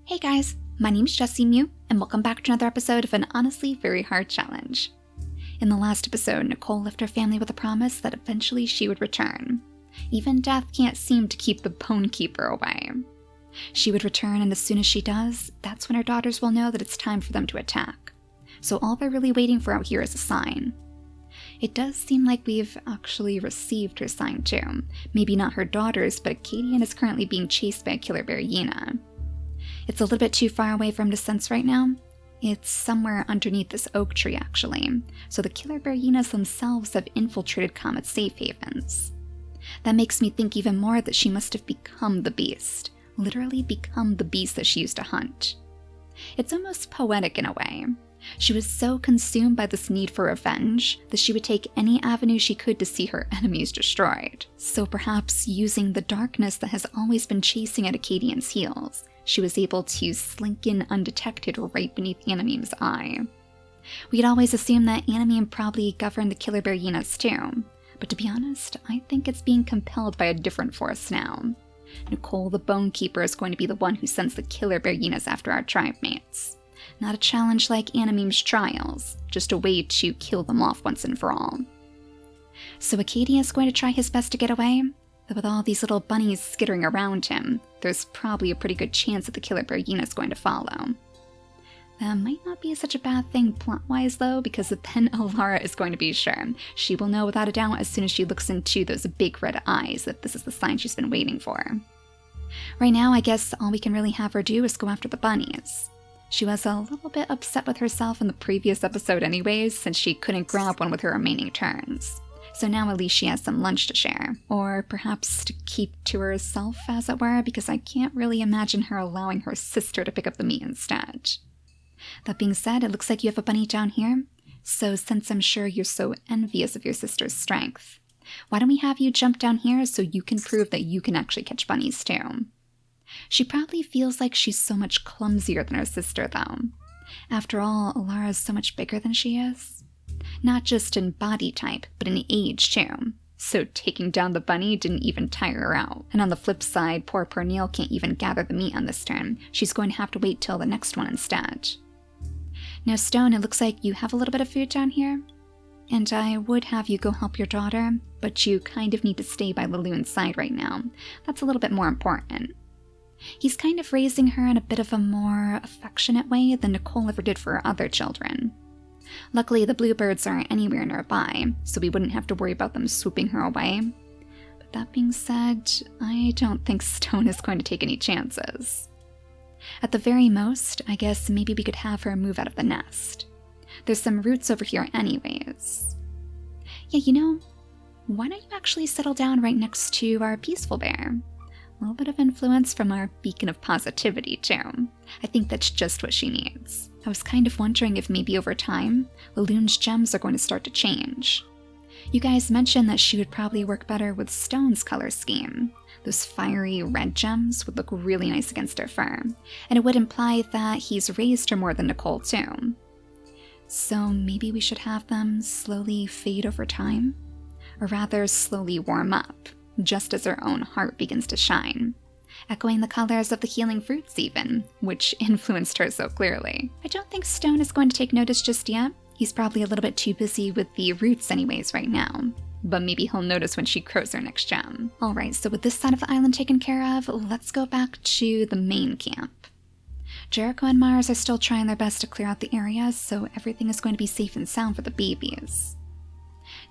Hey guys, my name's JessiMew, and welcome back to another episode of an honestly very hard challenge. In the last episode, Nicole left her family with a promise that eventually she would return. Even death can't seem to keep the Bone Keeper away. She would return, and as soon as she does, that's when her daughters will know that it's time for them to attack. So all they're really waiting for out here is a sign. It does seem like we've actually received her sign too. Maybe not her daughters, but Akkadian is currently being chased by a killer bearyena. It's a little bit too far away for him to sense right now. It's somewhere underneath this oak tree, actually, so the killer beryenas themselves have infiltrated Comet's safe havens. That makes me think even more that she must have become the beast, literally become the beast that she used to hunt. It's almost poetic in a way. She was so consumed by this need for revenge that she would take any avenue she could to see her enemies destroyed. So perhaps using the darkness that has always been chasing at Akkadian's heels, she was able to slink in undetected right beneath Anime's eye. We'd always assumed that Anime probably governed the killer beryenas too, but to be honest, I think it's being compelled by a different force now. Nicole the Bone Keeper is going to be the one who sends the killer beryenas after our tribe mates. Not a challenge like Anime's trials, just a way to kill them off once and for all. So Akkadian is going to try his best to get away, but with all these little bunnies skittering around him, there's probably a pretty good chance that the killer bearyena is going to follow. That might not be such a bad thing plot-wise though, because then Elara is going to be sure. She will know without a doubt as soon as she looks into those big red eyes that this is the sign she's been waiting for. Right now, I guess all we can really have her do is go after the bunnies. She was a little bit upset with herself in the previous episode anyways, since she couldn't grab one with her remaining turns. So now at least she has some lunch to share. Or perhaps to keep to herself, as it were, because I can't really imagine her allowing her sister to pick up the meat instead. That being said, it looks like you have a bunny down here. So since I'm sure you're so envious of your sister's strength, why don't we have you jump down here so you can prove that you can actually catch bunnies too? She probably feels like she's so much clumsier than her sister though. After all, Elara is so much bigger than she is. Not just in body type, but in age too. So taking down the bunny didn't even tire her out. And on the flip side, poor Pernille can't even gather the meat on this turn. She's going to have to wait till the next one instead. Now Stone, it looks like you have a little bit of food down here. And I would have you go help your daughter, but you kind of need to stay by Lelouin's side right now. That's a little bit more important. He's kind of raising her in a bit of a more affectionate way than Nicole ever did for her other children. Luckily, the bluebirds aren't anywhere nearby, so we wouldn't have to worry about them swooping her away. But that being said, I don't think Stone is going to take any chances. At the very most, I guess maybe we could have her move out of the nest. There's some roots over here anyways. Yeah, you know, why don't you actually settle down right next to our peaceful bear? A little bit of influence from our beacon of positivity, too. I think that's just what she needs. I was kind of wondering if maybe over time, Lelouin's gems are going to start to change. You guys mentioned that she would probably work better with Stone's color scheme. Those fiery red gems would look really nice against her fur, and it would imply that he's raised her more than Nicole, too. So maybe we should have them slowly fade over time? Or rather, slowly warm up, just as her own heart begins to shine, echoing the colors of the healing fruits even, which influenced her so clearly. I don't think Stone is going to take notice just yet. He's probably a little bit too busy with the roots anyways right now, but maybe he'll notice when she grows her next gem. Alright, so with this side of the island taken care of, let's go back to the main camp. Jericho and Mars are still trying their best to clear out the area, so everything is going to be safe and sound for the babies.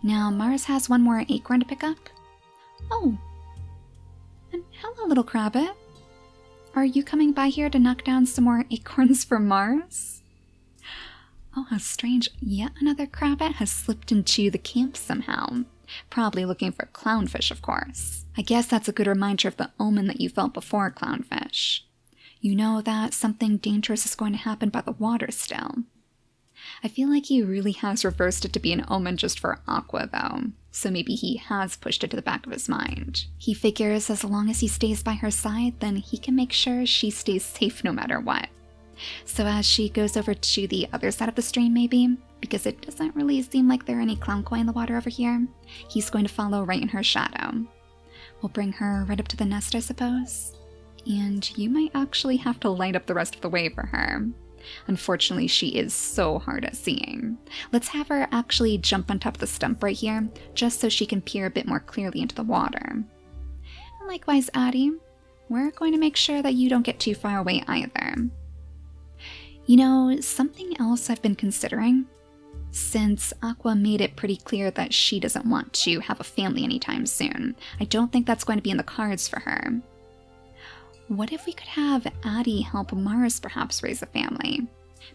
Now, Mars has one more acorn to pick up. Oh, and hello, little Crabbit. Are you coming by here to knock down some more acorns for Mars? Oh, how strange. Yet another Crabbit has slipped into the camp somehow. Probably looking for clownfish, of course. I guess that's a good reminder of the omen that you felt before, clownfish. You know that something dangerous is going to happen by the water still. I feel like he really has reversed it to be an omen just for Aqua, though, so maybe he has pushed it to the back of his mind. He figures as long as he stays by her side, then he can make sure she stays safe no matter what. So as she goes over to the other side of the stream maybe, because it doesn't really seem like there are any clown koi in the water over here, he's going to follow right in her shadow. We'll bring her right up to the nest, I suppose. and you might actually have to light up the rest of the way for her. Unfortunately, she is so hard at seeing. Let's have her actually jump on top of the stump right here, just so she can peer a bit more clearly into the water. And likewise, Addie, we're going to make sure that you don't get too far away either. You know, something else I've been considering, since Aqua made it pretty clear that she doesn't want to have a family anytime soon, I don't think that's going to be in the cards for her. What if we could have Addie help Mars perhaps raise a family?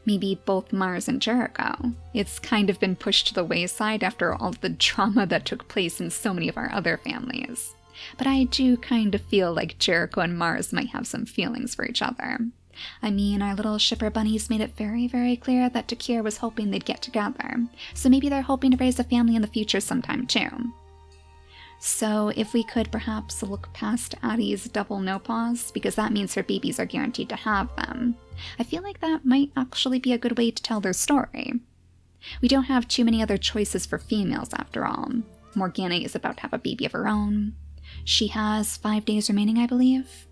Maybe both Mars and Jericho. It's kind of been pushed to the wayside after all of the drama that took place in so many of our other families. But I do kind of feel like Jericho and Mars might have some feelings for each other. I mean, our little shipper bunnies made it very, very clear that Takir was hoping they'd get together, so maybe they're hoping to raise a family in the future sometime too. So if we could perhaps look past Addie's double no-paws, because that means her babies are guaranteed to have them, I feel like that might actually be a good way to tell their story. We don't have too many other choices for females after all. Morgana is about to have a baby of her own. She has 5 days remaining, I believe.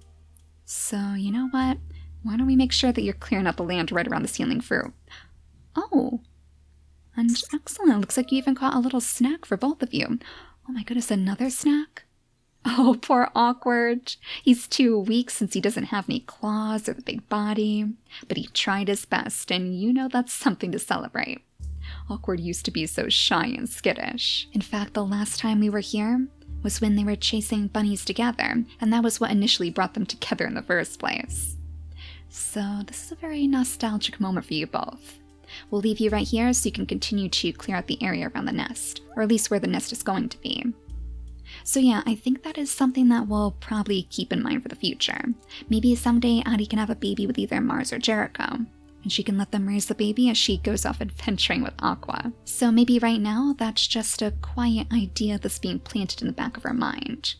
So, you know what? Why don't we make sure that you're clearing out the land right around the ceiling fruit? Oh, and excellent. Looks like you even got a little snack for both of you. Oh my goodness, another snack? Oh, poor Awkward. He's too weak since he doesn't have any claws or the big body. But he tried his best, and you know that's something to celebrate. Awkward used to be so shy and skittish. In fact, the last time we were here was when they were chasing bunnies together, and that was what initially brought them together in the first place. So this is a very nostalgic moment for you both. We'll leave you right here so you can continue to clear out the area around the nest, or at least where the nest is going to be. So yeah, I think that is something that we'll probably keep in mind for the future. Maybe someday Addie can have a baby with either Mars or Jericho, and she can let them raise the baby as she goes off adventuring with Aqua. So maybe right now that's just a quiet idea that's being planted in the back of her mind.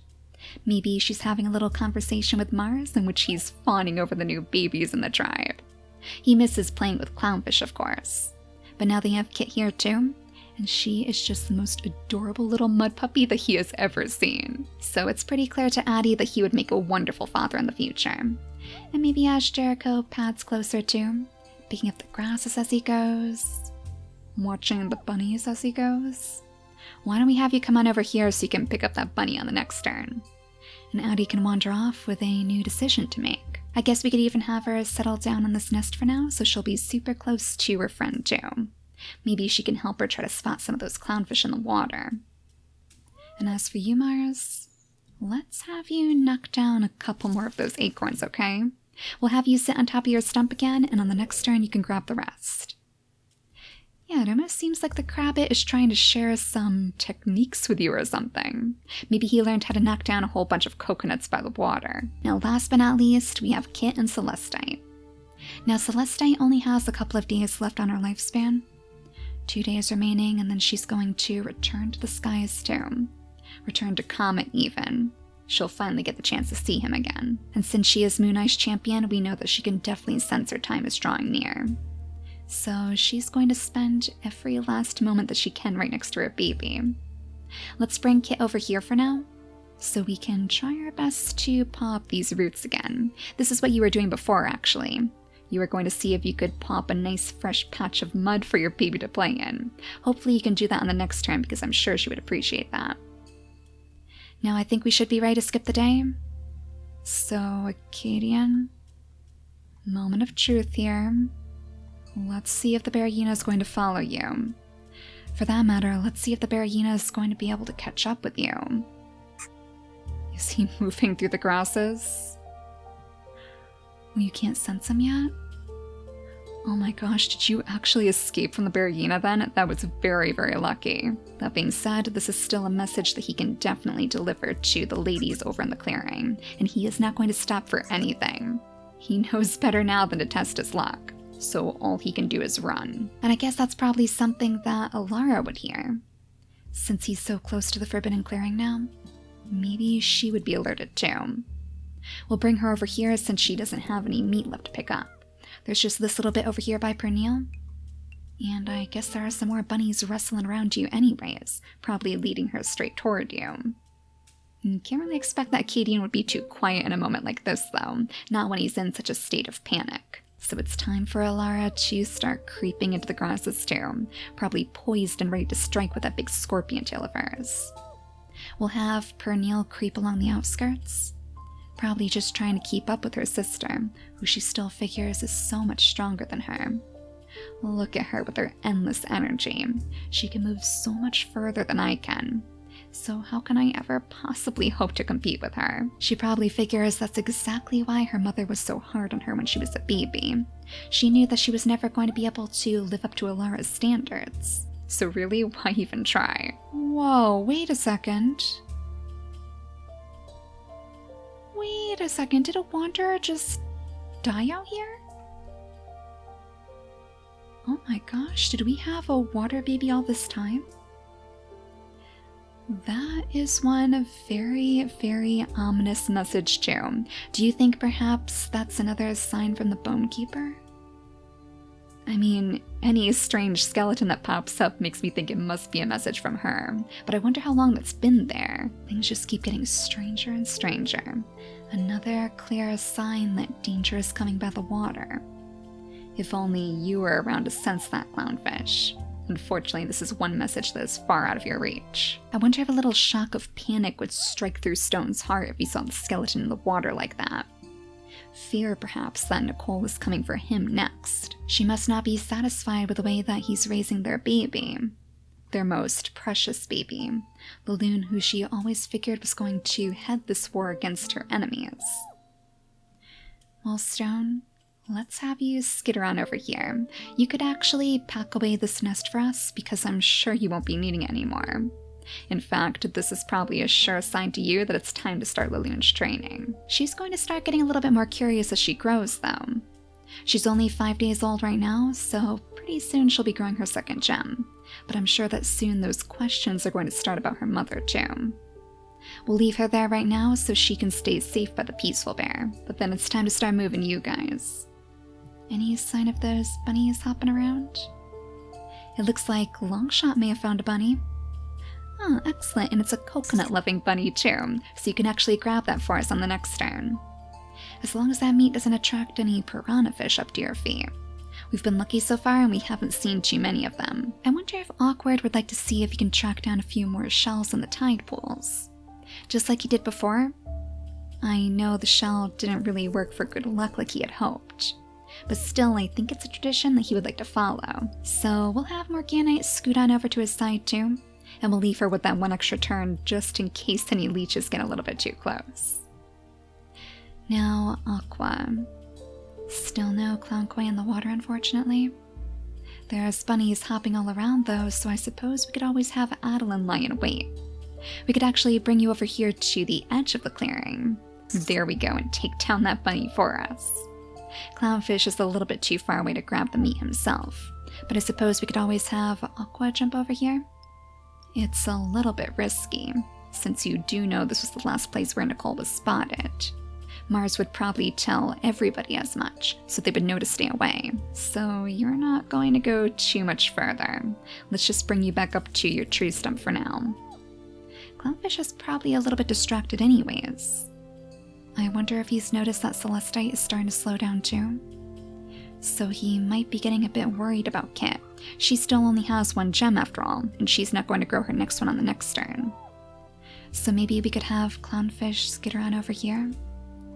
Maybe she's having a little conversation with Mars in which he's fawning over the new babies in the tribe. He misses playing with Clownfish, of course. But now they have Kit here too, and she is just the most adorable little mud puppy that he has ever seen. So it's pretty clear to Addie that he would make a wonderful father in the future. And maybe as Jericho pads closer too, picking up the grasses as he goes, watching the bunnies as he goes. Why don't we have you come on over here so you can pick up that bunny on the next turn? And Addie can wander off with a new decision to make. I guess we could even have her settle down on this nest for now, so she'll be super close to her friend too. Maybe she can help her try to spot some of those clownfish in the water. And as for you, Mars, let's have you knock down a couple more of those acorns, okay? We'll have you sit on top of your stump again, and on the next turn you can grab the rest. Yeah, it almost seems like the Crabbit is trying to share some techniques with you or something. Maybe he learned how to knock down a whole bunch of coconuts by the water. Now last but not least, we have Kit and Celestite. Now Celestite only has a couple of days left on her lifespan. 2 days remaining, and then she's going to return to the skies too. Return to Comet even. She'll finally get the chance to see him again. And since she is Moon Eye's champion, we know that she can definitely sense her time is drawing near. So she's going to spend every last moment that she can right next to her baby. Let's bring Kit over here for now, so we can try our best to pop these roots again. This is what you were doing before, actually. You were going to see if you could pop a nice fresh patch of mud for your baby to play in. Hopefully you can do that on the next turn, because I'm sure she would appreciate that. Now I think we should be ready to skip the day. So, Akkadian, moment of truth here. Let's see if the bearyena is going to follow you. For that matter, let's see if the bearyena is going to be able to catch up with you. Is he moving through the grasses? Oh, you can't sense him yet? Oh my gosh, did you actually escape from the bearyena then? That was very, very lucky. That being said, this is still a message that he can definitely deliver to the ladies over in the clearing, and he is not going to stop for anything. He knows better now than to test his luck. So all he can do is run. And I guess that's probably something that Elara would hear. Since he's so close to the Forbidden Clearing now, maybe she would be alerted too. We'll bring her over here since she doesn't have any meat left to pick up. There's just this little bit over here by Pernille. And I guess there are some more bunnies wrestling around you anyways, probably leading her straight toward you. Can't really expect that Akkadian would be too quiet in a moment like this, though. Not when he's in such a state of panic. So it's time for Elara to start creeping into the grasses too, probably poised and ready to strike with that big scorpion tail of hers. We'll have Pernille creep along the outskirts, probably just trying to keep up with her sister, who she still figures is so much stronger than her. Look at her with her endless energy. She can move so much further than I can. So how can I ever possibly hope to compete with her? She probably figures that's exactly why her mother was so hard on her when she was a baby. She knew that she was never going to be able to live up to Elara's standards. So really, why even try? Whoa, wait a second. Wait a second, did a wanderer just die out here? Oh my gosh, did we have a water baby all this time? That is one very, very ominous message too. Do you think perhaps that's another sign from the Bone Keeper? I mean, any strange skeleton that pops up makes me think it must be a message from her, but I wonder how long that's been there. Things just keep getting stranger and stranger. Another clear sign that danger is coming by the water. If only you were around to sense that, clownfish. Unfortunately, this is one message that is far out of your reach. I wonder if a little shock of panic would strike through Stone's heart if he saw the skeleton in the water like that. Fear, perhaps, that Nicole is coming for him next. She must not be satisfied with the way that he's raising their baby. Their most precious baby. The loon who she always figured was going to head this war against her enemies. Well, Stone, let's have you skitter on over here. You could actually pack away this nest for us because I'm sure you won't be needing it anymore. In fact, this is probably a sure sign to you that it's time to start Laloon's training. She's going to start getting a little bit more curious as she grows, though. She's only 5 days old right now, so pretty soon she'll be growing her second gem. But I'm sure that soon those questions are going to start about her mother, too. We'll leave her there right now so she can stay safe by the peaceful bear, but then it's time to start moving you guys. Any sign of those bunnies hopping around? It looks like Longshot may have found a bunny. Oh, excellent, and it's a coconut-loving bunny too, so you can actually grab that for us on the next turn. As long as that meat doesn't attract any piranha fish up to your feet. We've been lucky so far and we haven't seen too many of them. I wonder if Awkward would like to see if he can track down a few more shells in the tide pools. Just like he did before. I know the shell didn't really work for good luck like he had hoped. But still, I think it's a tradition that he would like to follow. So we'll have Morganite scoot on over to his side too. And we'll leave her with that one extra turn just in case any leeches get a little bit too close. Now, Aqua. Still no clown koi in the water, unfortunately. There's bunnies hopping all around though, so I suppose we could always have Adeline lie in wait. We could actually bring you over here to the edge of the clearing. There we go, and take down that bunny for us. Clownfish is a little bit too far away to grab the meat himself, but I suppose we could always have Aqua jump over here. It's a little bit risky, since you do know this was the last place where Nicole was spotted. Mars would probably tell everybody as much, so they would know to stay away. So you're not going to go too much further. Let's just bring you back up to your tree stump for now. Clownfish is probably a little bit distracted anyways. I wonder if he's noticed that Celestite is starting to slow down too. So he might be getting a bit worried about Kit. She still only has one gem after all, and she's not going to grow her next one on the next turn. So maybe we could have Clownfish skitter on over here,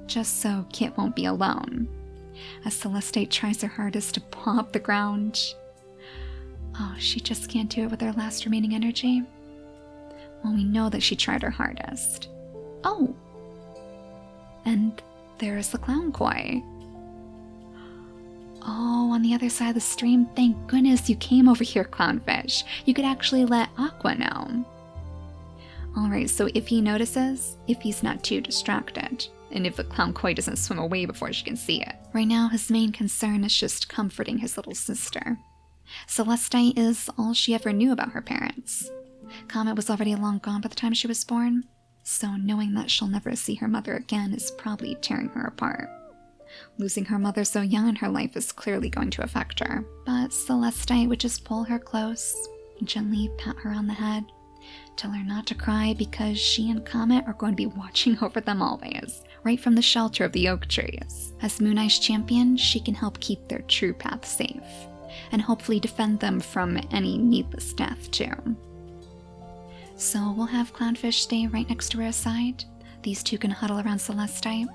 just so Kit won't be alone, as Celestite tries her hardest to paw up the ground. Oh, she just can't do it with her last remaining energy. Well, we know that she tried her hardest. Oh! And there's the clown koi. Oh, on the other side of the stream, thank goodness you came over here, Clownfish. You could actually let Aqua know. Alright, so if he notices, if he's not too distracted, and if the clown koi doesn't swim away before she can see it. Right now, his main concern is just comforting his little sister. Celestite is all she ever knew about her parents. Comet was already long gone by the time she was born, so knowing that she'll never see her mother again is probably tearing her apart. Losing her mother so young in her life is clearly going to affect her, but Celestite would just pull her close, gently pat her on the head, Tell her not to cry because she and Comet are going to be watching over them always, right from the shelter of the oak trees. As Moon Eye's champion, she can help keep their true path safe, and hopefully defend them from any needless death too. So we'll have Clownfish stay right next to her side. These two can huddle around Celestite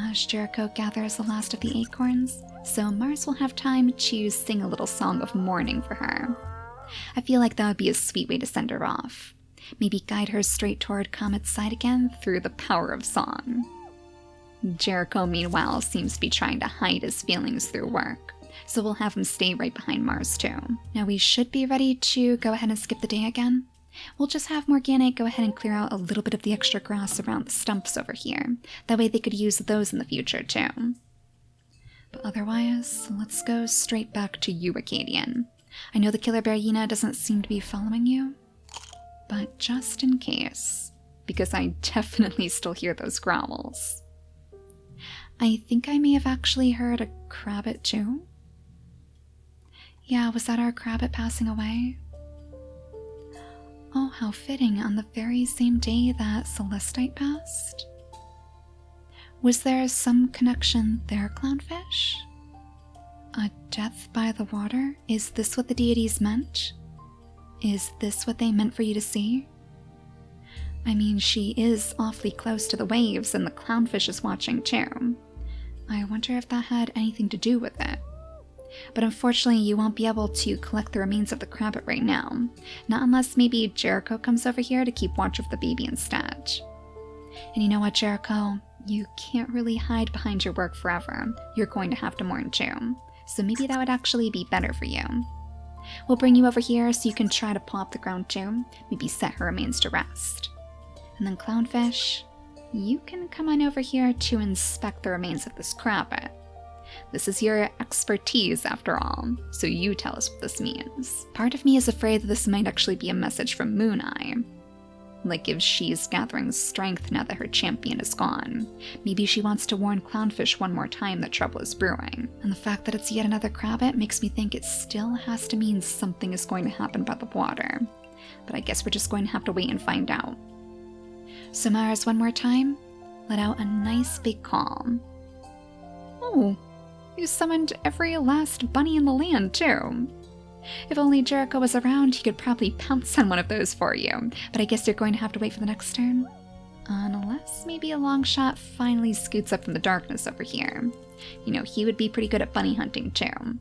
as Jericho gathers the last of the acorns, so Mars will have time to sing a little song of mourning for her. I feel like that would be a sweet way to send her off. Maybe guide her straight toward Comet's side again through the power of song. Jericho, meanwhile, seems to be trying to hide his feelings through work, so we'll have him stay right behind Mars too. Now we should be ready to go ahead and skip the day again. We'll just have Morganite go ahead and clear out a little bit of the extra grass around the stumps over here. That way they could use those in the future too. But otherwise, let's go straight back to you, Akkadian. I know the killer bearyena doesn't seem to be following you, but just in case, because I definitely still hear those growls. I think I may have actually heard a crabbit too. Yeah, was that our crabbit passing away? Oh, how fitting, on the very same day that Celestite passed. Was there some connection there, Clownfish? A death by the water? Is this what the deities meant? Is this what they meant for you to see? I mean, she is awfully close to the waves, and the Clownfish is watching too. I wonder if that had anything to do with it. But unfortunately, you won't be able to collect the remains of the crabbit right now. Not unless maybe Jericho comes over here to keep watch of the baby instead. And you know what, Jericho? You can't really hide behind your work forever. You're going to have to mourn too. So maybe that would actually be better for you. We'll bring you over here so you can try to pull up the ground too. Maybe set her remains to rest. And then Clownfish, you can come on over here to inspect the remains of this crabbit. This is your expertise after all, so you tell us what this means. Part of me is afraid that this might actually be a message from Moon Eye. Like if she's gathering strength now that her champion is gone. Maybe she wants to warn Clownfish one more time that trouble is brewing. And the fact that it's yet another crabbit makes me think it still has to mean something is going to happen by the water. But I guess we're just going to have to wait and find out. So Mars, one more time, let out a nice big call. Oh, you summoned every last bunny in the land too. If only Jericho was around, he could probably pounce on one of those for you, but I guess you're going to have to wait for the next turn. Unless maybe a long shot finally scoots up from the darkness over here. You know, he would be pretty good at bunny hunting too.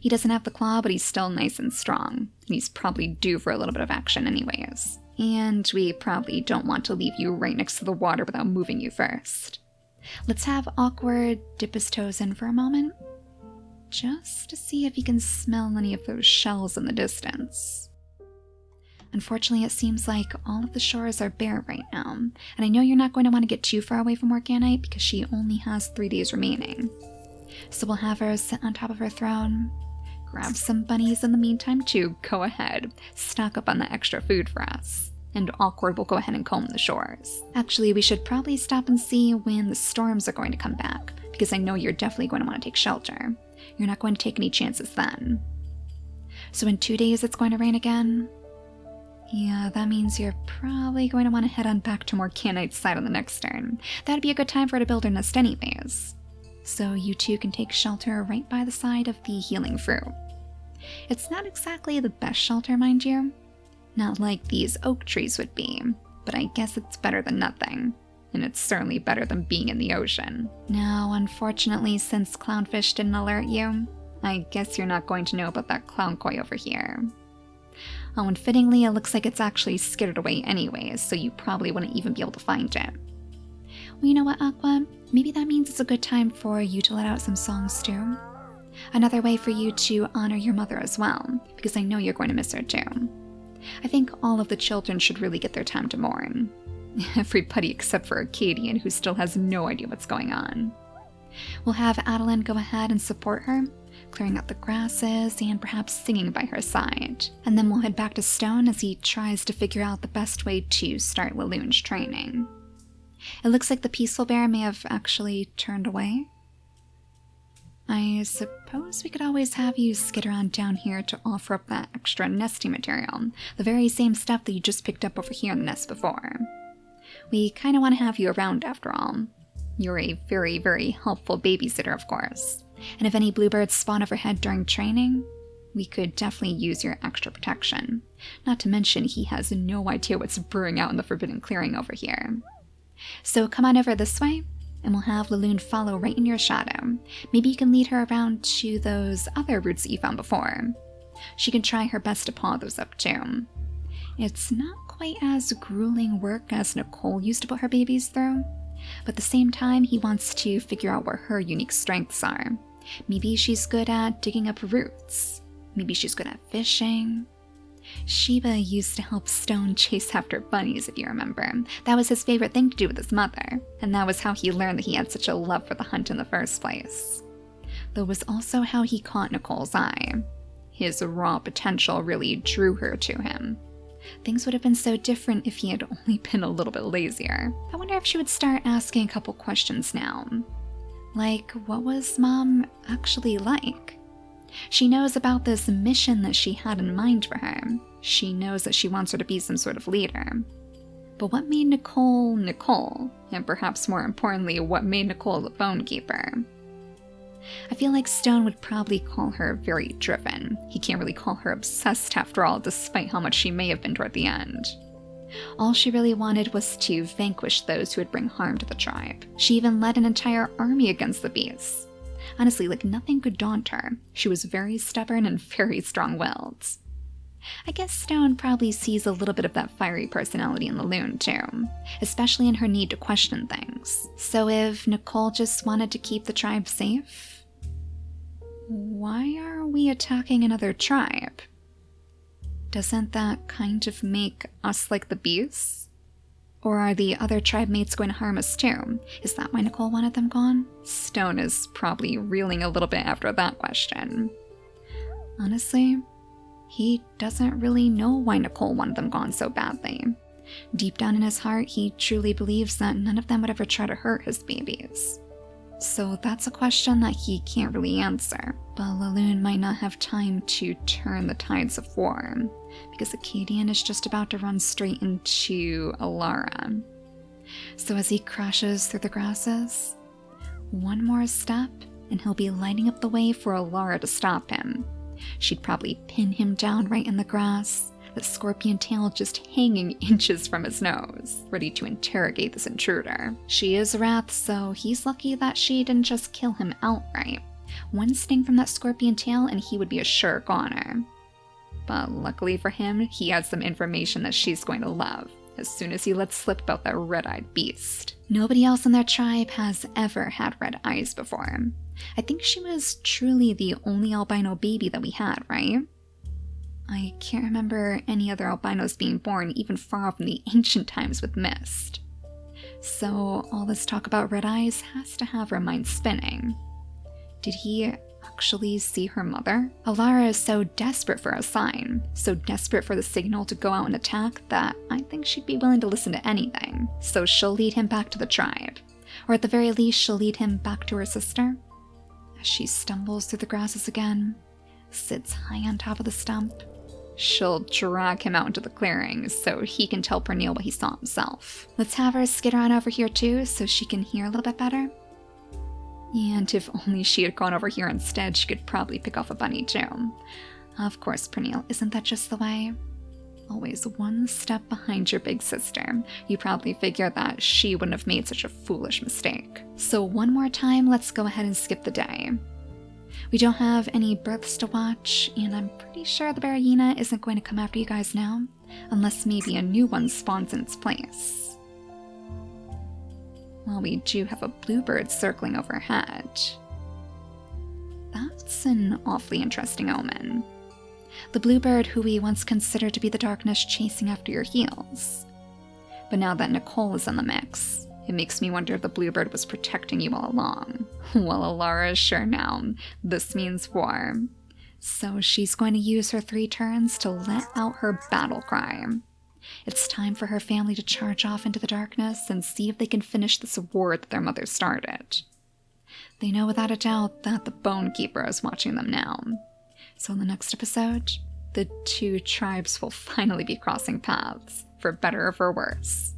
He doesn't have the claw, but he's still nice and strong, and he's probably due for a little bit of action anyways. And we probably don't want to leave you right next to the water without moving you first. Let's have Awkward dip his toes in for a moment, just to see if he can smell any of those shells in the distance. Unfortunately, it seems like all of the shores are bare right now, and I know you're not going to want to get too far away from Morganite because she only has 3 days remaining. So we'll have her sit on top of her throne, grab some bunnies in the meantime too. Go ahead, stock up on that extra food for us. And Awkward will go ahead and comb the shores. Actually, we should probably stop and see when the storms are going to come back, because I know you're definitely going to want to take shelter. You're not going to take any chances then. So in 2 days it's going to rain again? Yeah, that means you're probably going to want to head on back to Morganite's side on the next turn. That'd be a good time for her to build her nest anyways. So you two can take shelter right by the side of the healing fruit. It's not exactly the best shelter, mind you. Not like these oak trees would be, but I guess it's better than nothing. And it's certainly better than being in the ocean. Now, unfortunately, since Clownfish didn't alert you, I guess you're not going to know about that clown koi over here. Oh, and fittingly, it looks like it's actually skidded away anyways, so you probably wouldn't even be able to find it. Well, you know what, Aqua? Maybe that means it's a good time for you to let out some songs too. Another way for you to honor your mother as well, because I know you're going to miss her too. I think all of the children should really get their time to mourn. Everybody except for Akkadian, who still has no idea what's going on. We'll have Adeline go ahead and support her, clearing out the grasses and perhaps singing by her side. And then we'll head back to Stone as he tries to figure out the best way to start Walloon's training. It looks like the peaceful bear may have actually turned away. I suppose we could always have you skid around down here to offer up that extra nesting material, the very same stuff that you just picked up over here in the nest before. We kind of want to have you around after all. You're a very, very helpful babysitter, of course, and if any bluebirds spawn overhead during training, we could definitely use your extra protection. Not to mention he has no idea what's brewing out in the Forbidden Clearing over here. So come on over this way, and we'll have Laloon follow right in your shadow. Maybe you can lead her around to those other roots that you found before. She can try her best to paw those up too. It's not quite as grueling work as Nicole used to put her babies through, but at the same time he wants to figure out where her unique strengths are. Maybe she's good at digging up roots. Maybe she's good at fishing. Sheba used to help Stone chase after bunnies, if you remember. That was his favorite thing to do with his mother, and that was how he learned that he had such a love for the hunt in the first place. Though it was also how he caught Nicole's eye. His raw potential really drew her to him. Things would have been so different if he had only been a little bit lazier. I wonder if she would start asking a couple questions now. Like, what was Mom actually like? She knows about this mission that she had in mind for her. She knows that she wants her to be some sort of leader. But what made Nicole Nicole? And perhaps more importantly, what made Nicole the bone keeper? I feel like Stone would probably call her very driven. He can't really call her obsessed after all, despite how much she may have been toward the end. All she really wanted was to vanquish those who would bring harm to the tribe. She even led an entire army against the beasts. Honestly, like nothing could daunt her. She was very stubborn and very strong-willed. I guess Stone probably sees a little bit of that fiery personality in Laloon too, especially in her need to question things. So if Nicole just wanted to keep the tribe safe, why are we attacking another tribe? Doesn't that kind of make us like the beasts? Or are the other tribe mates going to harm us too? Is that why Nicole wanted them gone? Stone is probably reeling a little bit after that question. Honestly, he doesn't really know why Nicole wanted them gone so badly. Deep down in his heart, he truly believes that none of them would ever try to hurt his babies. So that's a question that he can't really answer. But Laloon might not have time to turn the tides of war, because Akkadian is just about to run straight into Elara. So as he crashes through the grasses, one more step and he'll be lighting up the way for Elara to stop him. She'd probably pin him down right in the grass, the scorpion tail just hanging inches from his nose, ready to interrogate this intruder. She is Wrath, so he's lucky that she didn't just kill him outright. One sting from that scorpion tail and he would be a sure goner. But luckily for him, he has some information that she's going to love, as soon as he lets slip about that red-eyed beast. Nobody else in their tribe has ever had red eyes before. I think she was truly the only albino baby that we had, right? I can't remember any other albinos being born even far off in the ancient times with Mist. So all this talk about red eyes has to have her mind spinning. Did he actually see her mother? Elara is so desperate for a sign, so desperate for the signal to go out and attack, that I think she'd be willing to listen to anything. So she'll lead him back to the tribe. Or at the very least, she'll lead him back to her sister. As she stumbles through the grasses again, sits high on top of the stump, she'll drag him out into the clearing so he can tell Pernille what he saw himself. Let's have her skid around over here too so she can hear a little bit better. And if only she had gone over here instead, she could probably pick off a bunny too. Of course, Pernille, isn't that just the way? Always one step behind your big sister. You probably figured that she wouldn't have made such a foolish mistake. So one more time, let's go ahead and skip the day. We don't have any births to watch, and I'm pretty sure the bearyena isn't going to come after you guys now, unless maybe a new one spawns in its place. Well, we do have a bluebird circling overhead. That's an awfully interesting omen. The bluebird who we once considered to be the darkness chasing after your heels. But now that Nicole is in the mix, it makes me wonder if the bluebird was protecting you all along. Well, Elara is sure now. This means war. So she's going to use her 3 turns to let out her battle cry. It's time for her family to charge off into the darkness and see if they can finish this war that their mother started. they know without a doubt that the Bone Keeper is watching them now. So in the next episode, the two tribes will finally be crossing paths, for better or for worse.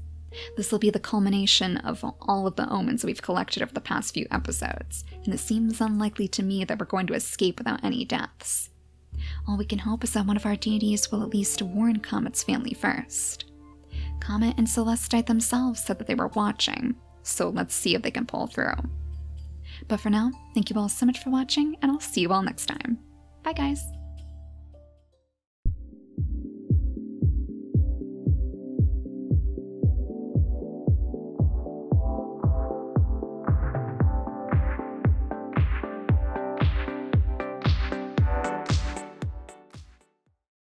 This will be the culmination of all of the omens we've collected over the past few episodes, and it seems unlikely to me that we're going to escape without any deaths. All we can hope is that one of our deities will at least warn Comet's family first. Comet and Celestite themselves said that they were watching, so let's see if they can pull through. But for now, thank you all so much for watching, and I'll see you all next time. Bye guys!